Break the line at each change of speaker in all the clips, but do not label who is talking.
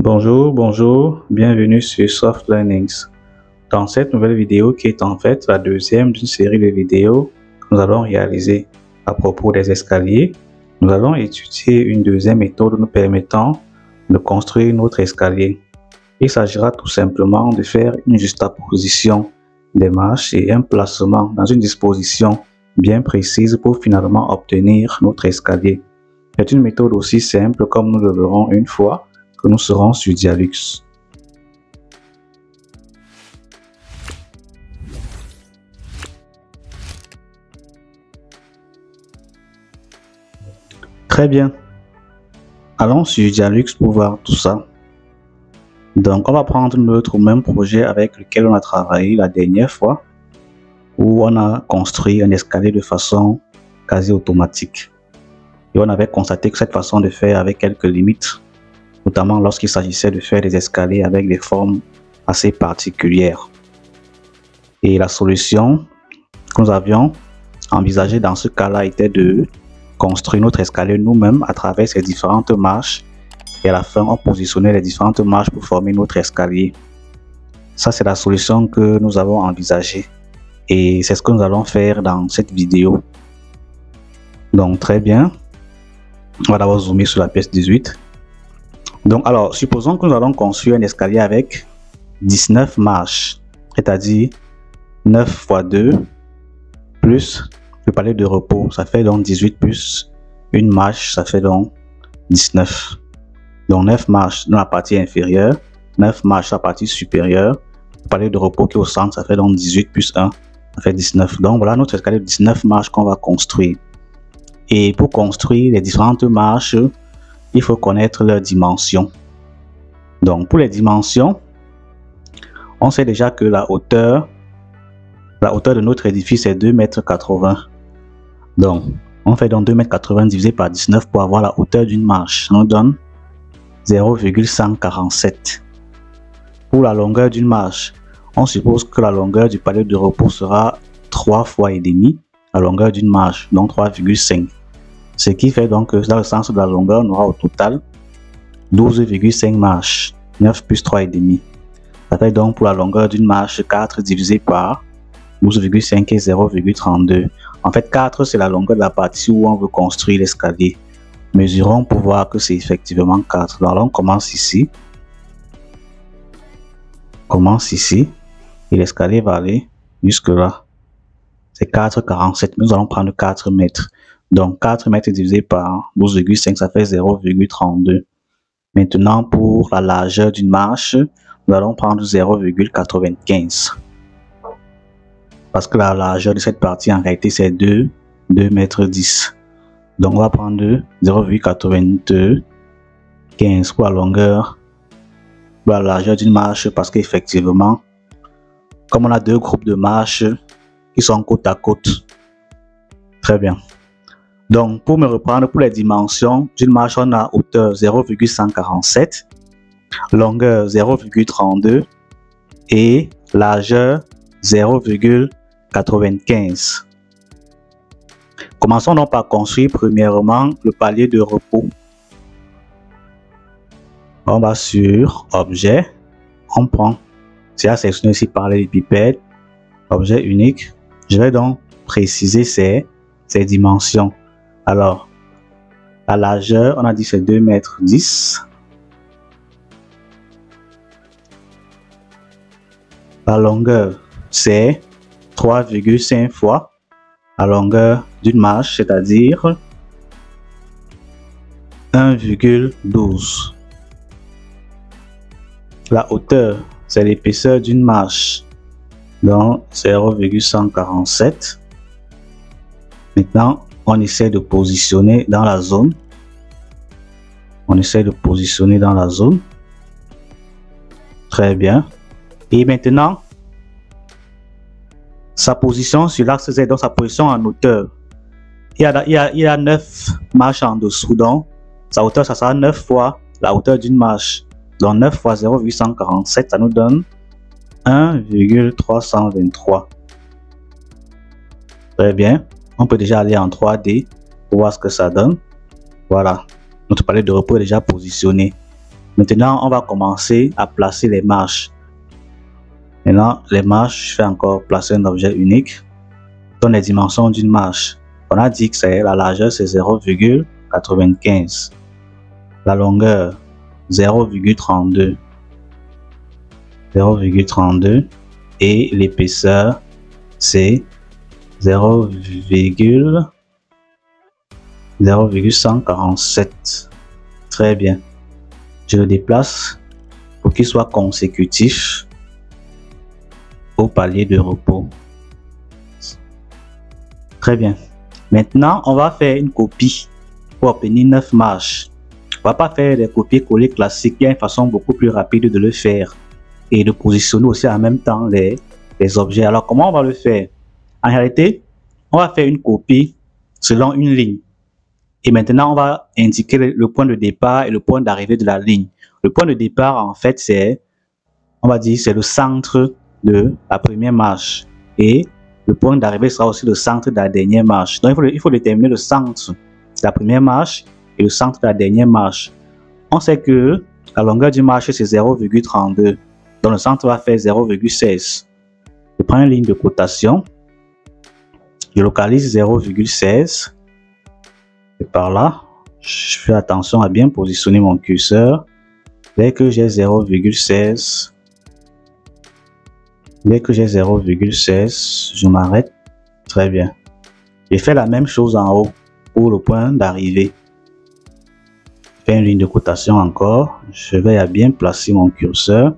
Bonjour, bienvenue sur Soft Learnings. Dans cette nouvelle vidéo qui est en fait la deuxième d'une série de vidéos que nous allons réaliser à propos des escaliers, nous allons étudier une deuxième méthode nous permettant de construire notre escalier. Il s'agira tout simplement de faire une juxtaposition des marches et un placement dans une disposition bien précise pour finalement obtenir notre escalier. C'est une méthode aussi simple comme nous le verrons une fois que nous serons sur Dialux. Très bien. Allons sur Dialux pour voir tout ça. Donc, on va prendre notre même projet avec lequel on a travaillé la dernière fois, où on a construit un escalier de façon quasi automatique. Et on avait constaté que cette façon de faire avait quelques limites, notamment lorsqu'il s'agissait de faire des escaliers avec des formes assez particulières. Et la solution que nous avions envisagée dans ce cas-là était de construire notre escalier nous-mêmes à travers ces différentes marches, et à la fin on positionnait les différentes marches pour former notre escalier. Ça, c'est la solution que nous avons envisagée et c'est ce que nous allons faire dans cette vidéo. Donc très bien, on va d'abord zoomer sur la pièce 18. Donc alors, supposons que nous allons construire un escalier avec 19 marches, c'est-à-dire 9 x 2 plus le palier de repos, ça fait donc 18 plus une marche, ça fait donc 19. Donc 9 marches dans la partie inférieure, 9 marches dans la partie supérieure, le palier de repos qui est au centre, ça fait donc 18 plus 1, ça fait 19. Donc voilà notre escalier de 19 marches qu'on va construire. Et pour construire les différentes marches, il faut connaître leurs dimensions. Donc pour les dimensions, on sait déjà que la hauteur de notre édifice est 2,80 m. Donc on fait donc 2,80 m divisé par 19 pour avoir la hauteur d'une marche. Ça nous donne 0,147. Pour la longueur d'une marche, on suppose que la longueur du palier de repos sera 3 fois et demi la longueur d'une marche, donc 3,5. Ce qui fait donc que dans le sens de la longueur, on aura au total 12,5 marches, 9 plus 3,5. Ça fait donc pour la longueur d'une marche 4 divisé par 12,5 et 0,32. En fait, 4 c'est la longueur de la partie où on veut construire l'escalier. Mesurons pour voir que c'est effectivement 4. Donc on commence ici. Et l'escalier va aller jusque là. C'est 4,47. Nous allons prendre 4 mètres. Donc 4 mètres divisé par 12,5, ça fait 0,32. Maintenant, pour la largeur d'une marche, nous allons prendre 0,95. Parce que la largeur de cette partie, en réalité, c'est 2 mètres 10. Donc, on va prendre 0,95 pour la longueur, pour la largeur d'une marche, parce qu'effectivement, comme on a deux groupes de marches qui sont côte à côte. Très bien. Donc, pour me reprendre pour les dimensions d'une marche, on a hauteur 0,147, longueur 0,32 et largeur 0,95. Commençons donc par construire premièrement le palier de repos. On va sur Objet, on prend, c'est à sélectionner ici par l'épipède, Objet unique. Je vais donc préciser ses dimensions. Alors, la largeur, on a dit c'est 2,10 m. La longueur, c'est 3,5 fois la longueur d'une marche, c'est-à-dire 1,12. La hauteur, c'est l'épaisseur d'une marche, donc 0,147. Maintenant, on essaie de positionner dans la zone. Très bien. Et maintenant, sa position sur l'axe Z, donc sa position en hauteur. Il y a 9 marches en dessous, donc sa hauteur, ça sera 9 fois la hauteur d'une marche. Donc 9 fois 0,147, ça nous donne 1,323. Très bien. On peut déjà aller en 3D pour voir ce que ça donne. Voilà. Notre palier de repos est déjà positionné. Maintenant, on va commencer à placer les marches. Maintenant, les marches, je fais encore placer un objet unique. Dans les dimensions d'une marche, on a dit que la largeur c'est 0,95, la longueur 0,32 et l'épaisseur c'est 0,147. Très bien. Je le déplace pour qu'il soit consécutif au palier de repos. Très bien. Maintenant, on va faire une copie pour obtenir 9 marches. On va pas faire des copier-coller classiques. Il y a une façon beaucoup plus rapide de le faire et de positionner aussi en même temps les objets. Alors, comment on va le faire? En réalité, on va faire une copie selon une ligne. Et maintenant, on va indiquer le point de départ et le point d'arrivée de la ligne. Le point de départ, en fait, c'est, on va dire, c'est le centre de la première marche. Et le point d'arrivée sera aussi le centre de la dernière marche. Donc, il faut déterminer le centre de la première marche et le centre de la dernière marche. On sait que la longueur du marche, c'est 0,32. Donc, le centre va faire 0,16. Je prends une ligne de cotation. Je localise 0,16. Et par là, je fais attention à bien positionner mon curseur. Dès que j'ai 0,16, je m'arrête. Très bien. Je fais la même chose en haut pour le point d'arrivée. Je fais une ligne de cotation encore. Je vais à bien placer mon curseur.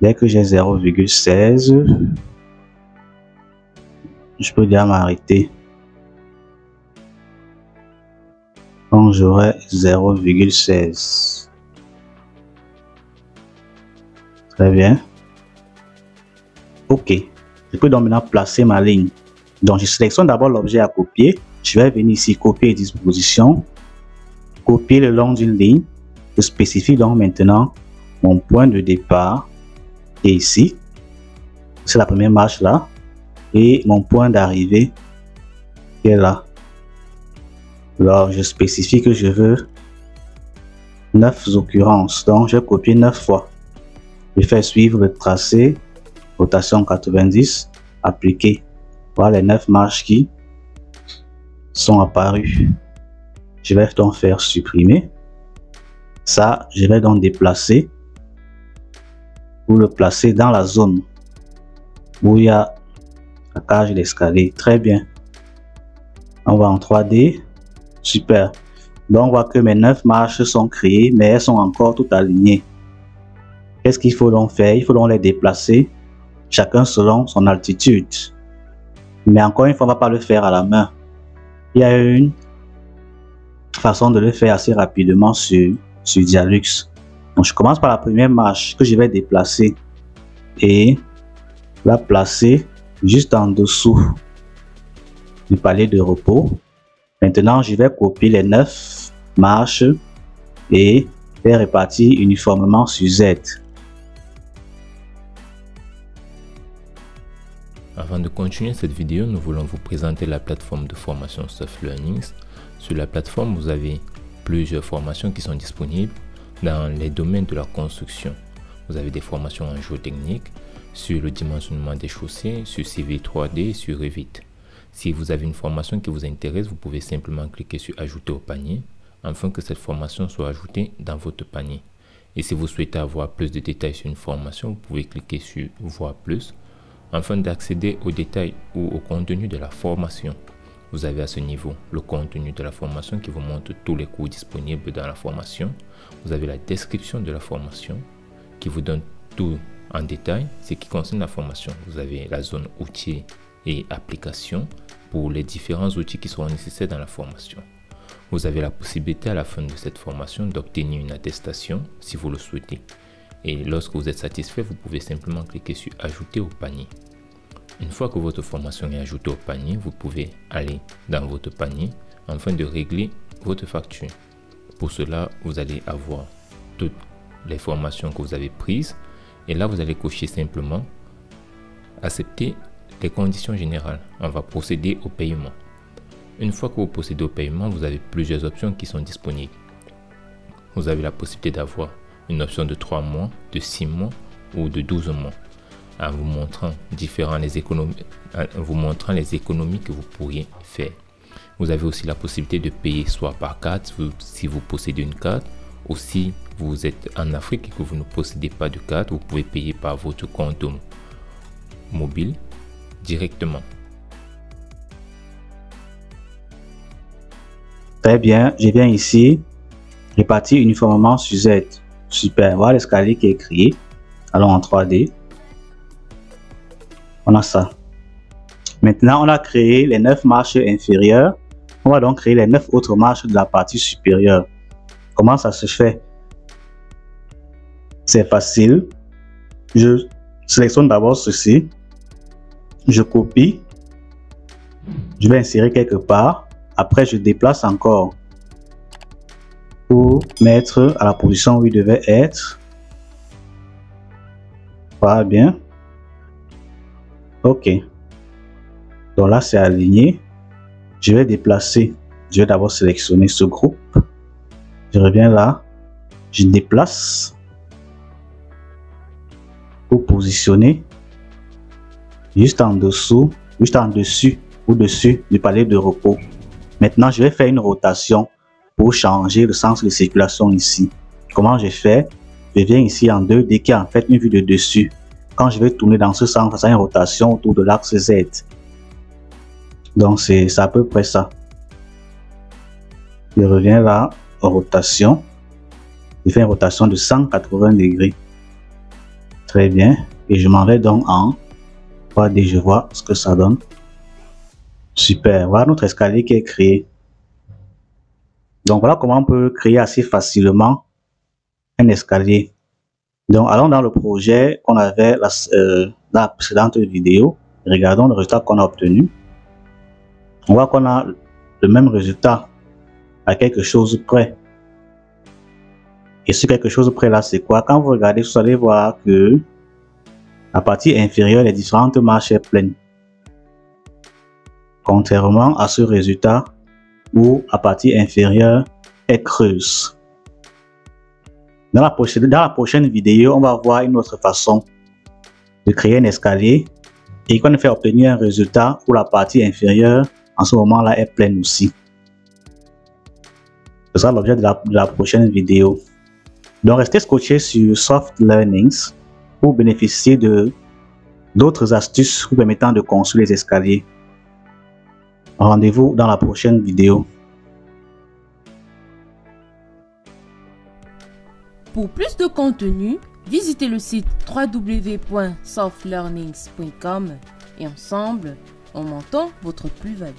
Dès que j'ai 0,16, je peux déjà m'arrêter. Quand j'aurai 0,16. Très bien. OK. Je peux donc maintenant placer ma ligne. Donc, je sélectionne d'abord l'objet à copier. Je vais venir ici, copier et disposition. Copier le long d'une ligne. Je spécifie donc maintenant mon point de départ. Et ici, c'est la première marche là. Et mon point d'arrivée qui est là. Alors, je spécifie que je veux 9 occurrences. Donc, je copie 9 fois. Je fais suivre le tracé. Rotation 90. Appliquer. Voilà les 9 marches qui sont apparues. Je vais donc faire supprimer. Ça, je vais donc déplacer. Pour le placer dans la zone où il y a la cage d'escalier. Très bien. On va en 3D. Super. Donc, on voit que mes 9 marches sont créées, mais elles sont encore toutes alignées. Qu'est-ce qu'il faut donc faire? Il faut donc les déplacer, chacun selon son altitude. Mais encore une fois, on ne va pas le faire à la main. Il y a une façon de le faire assez rapidement sur Dialux. Donc, je commence par la première marche que je vais déplacer et la placer juste en dessous du palier de repos. Maintenant, je vais copier les 9 marches et les répartir uniformément sur Z.
Avant de continuer cette vidéo, nous voulons vous présenter la plateforme de formation SoftLearnings. Sur la plateforme, vous avez plusieurs formations qui sont disponibles dans les domaines de la construction. Vous avez des formations en géotechnique, sur le dimensionnement des chaussées, sur Civil 3D, sur Revit. Si vous avez une formation qui vous intéresse, vous pouvez simplement cliquer sur ajouter au panier afin que cette formation soit ajoutée dans votre panier. Et si vous souhaitez avoir plus de détails sur une formation, vous pouvez cliquer sur voir plus afin d'accéder aux détails ou au contenu de la formation. Vous avez à ce niveau le contenu de la formation qui vous montre tous les cours disponibles dans la formation. Vous avez la description de la formation qui vous donne tout en détail ce qui concerne la formation. Vous avez la zone outils et applications pour les différents outils qui seront nécessaires dans la formation. Vous avez la possibilité à la fin de cette formation d'obtenir une attestation si vous le souhaitez. Et lorsque vous êtes satisfait, vous pouvez simplement cliquer sur ajouter au panier. Une fois que votre formation est ajoutée au panier, vous pouvez aller dans votre panier afin de régler votre facture. Pour cela, vous allez avoir toutes les formations que vous avez prises et là, vous allez cocher simplement accepter les conditions générales. On va procéder au paiement. Une fois que vous procédez au paiement, vous avez plusieurs options qui sont disponibles. vous avez la possibilité d'avoir une option de 3 mois, de 6 mois ou de 12 mois, en vous montrant les économies que vous pourriez faire. Vous avez aussi la possibilité de payer soit par carte, si vous possédez une carte, ou si vous êtes en Afrique et que vous ne possédez pas de carte, vous pouvez payer par votre compte mobile directement.
Très bien, je viens ici, répartir uniformément sur Z. Super, voilà l'escalier qui est créé. Allons en 3D. On a ça. Maintenant, on a créé les 9 marches inférieures. On va donc créer les 9 autres marches de la partie supérieure. Comment ça se fait? C'est facile. Je sélectionne d'abord ceci. Je copie. Je vais insérer quelque part. Après, je déplace encore pour mettre à la position où il devait être. Voilà, bien. Ok. Donc là, c'est aligné. Je vais déplacer. Je vais d'abord sélectionner ce groupe. Je reviens là. Je déplace pour positionner juste en dessous, juste en dessus, au-dessus du palier de repos. Maintenant, je vais faire une rotation pour changer le sens de circulation ici. Comment je fais? Je viens ici en 2D qui est en fait une vue de dessus. Quand je vais tourner dans ce sens, ça a une rotation autour de l'axe Z. Donc, c'est à peu près ça. Je reviens là, en rotation. Je fais une rotation de 180 degrés. Très bien. Et je m'en vais donc en 3D. Je vois ce que ça donne. Super. Voilà notre escalier qui est créé. Donc, voilà comment on peut créer assez facilement un escalier. Donc, allons dans le projet qu'on avait dans la précédente vidéo. Regardons le résultat qu'on a obtenu. On voit qu'on a le même résultat à quelque chose près. Et ce quelque chose près là, c'est quoi? Quand vous regardez, vous allez voir que la partie inférieure, les différentes marches sont pleines. Contrairement à ce résultat où la partie inférieure est creuse. Dans la prochaine vidéo, on va voir une autre façon de créer un escalier et qu'on fait obtenir un résultat où la partie inférieure en ce moment-là est pleine aussi. Ce sera l'objet de la prochaine vidéo. Donc restez scotché sur Soft Learnings pour bénéficier d'autres astuces vous permettant de construire les escaliers. Rendez-vous dans la prochaine vidéo.
Pour plus de contenu, visitez le site www.softlearnings.com et ensemble, augmentons votre plus-value.